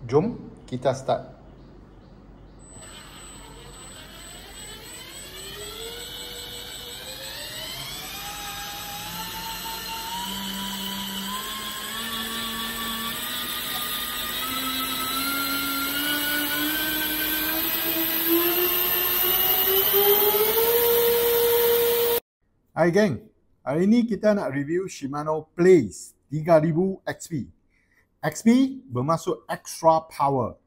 Jom kita start. Hai geng, hari ni kita nak review Shimano Blaze 3000 XP. XP bermaksud extra power.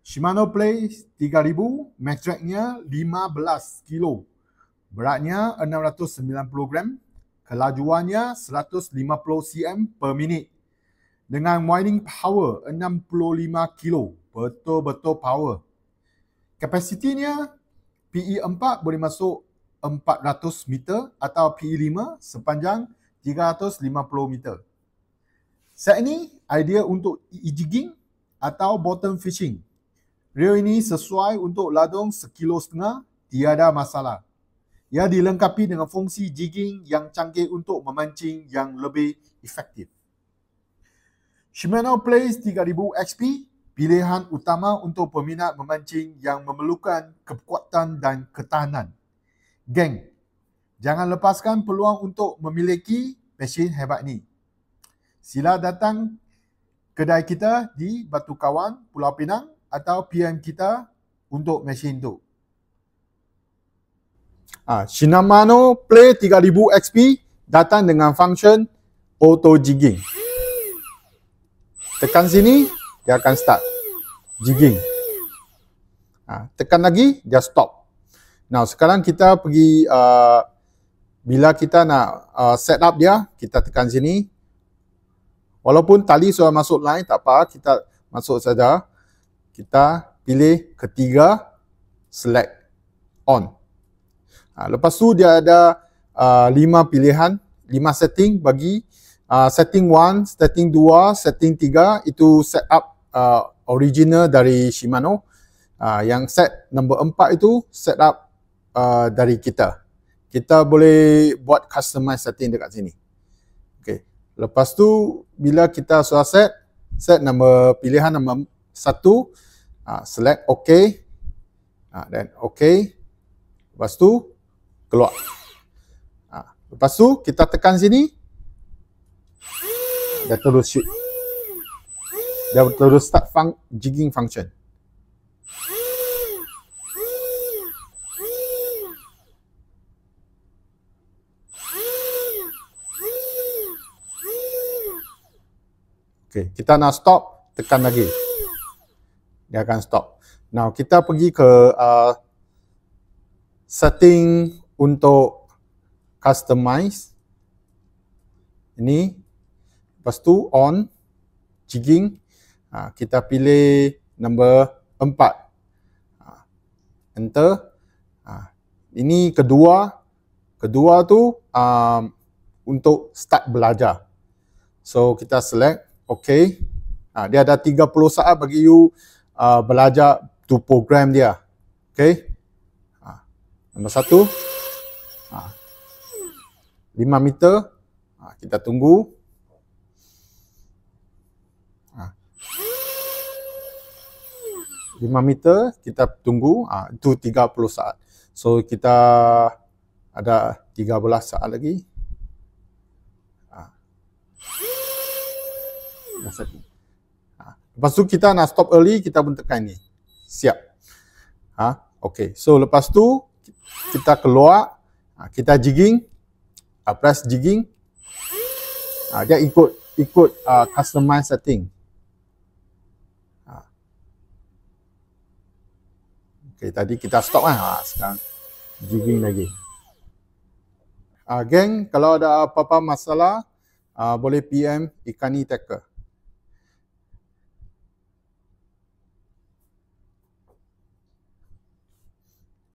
Shimano Blaze 3000, max dragnya 15 kilo. Beratnya 690 gram. Kelajuannya 150 cm per minit. Dengan winding power 65 kilo. Betul-betul power. Kapasitinya PE4 boleh masuk 400 meter atau PE5 sepanjang 350 meter. Set ini idea untuk e-jigging atau bottom fishing. Reel ini sesuai untuk ladung 1,5 kilo, tiada masalah. Ia dilengkapi dengan fungsi jigging yang canggih untuk memancing yang lebih efektif. Shimano Blaze 3000 XP pilihan utama untuk peminat memancing yang memerlukan kekuatan dan ketahanan. Geng, jangan lepaskan peluang untuk memiliki mesin hebat ni. Sila datang kedai kita di Batu Kawan, Pulau Pinang atau PM kita untuk mesin tu. Shimano Blaze 3000 XP datang dengan function auto jigging. Tekan sini, dia akan start jigging. Tekan lagi, dia stop. Now, sekarang kita pergi, bila kita nak set up dia, kita tekan sini. Walaupun tali sudah masuk line, tak apa, kita masuk saja. Kita pilih ketiga, select on. Lepas tu dia ada 5 pilihan, 5 setting bagi setting 1, setting 2, setting 3, itu set up original dari Shimano. Yang set number 4 itu set up dari kita. Kita boleh buat customize setting dekat sini. Okay. Lepas tu bila kita sudah set number pilihan nombor 1, select OK. Dan OK. Lepas tu keluar. Lepas tu kita tekan sini. Dia terus shoot. Dia terus start jigging function. Okay, kita nak stop, tekan lagi. Dia akan stop. Now, kita pergi ke setting untuk customize. Ini. Lepas tu, on. Jigging. Kita pilih number 4. Enter. Ini kedua. Kedua tu untuk start belajar. So, kita select. Okay. Dia ada 30 saat bagi you belajar tu program dia. Okay. Nombor 1. 5 meter. Kita tunggu. 5 meter kita tunggu. Itu 30 saat. So kita ada 13 saat lagi. Lepas tu kita nak stop early, kita pun tekan ni. Siap. Okay. So lepas tu kita keluar, kita jigging, press jigging. Dia ikut customize setting. Okay, tadi kita stop kan. Sekarang jigging lagi. Geng, kalau ada apa-apa masalah, boleh PM Ikani Tackle.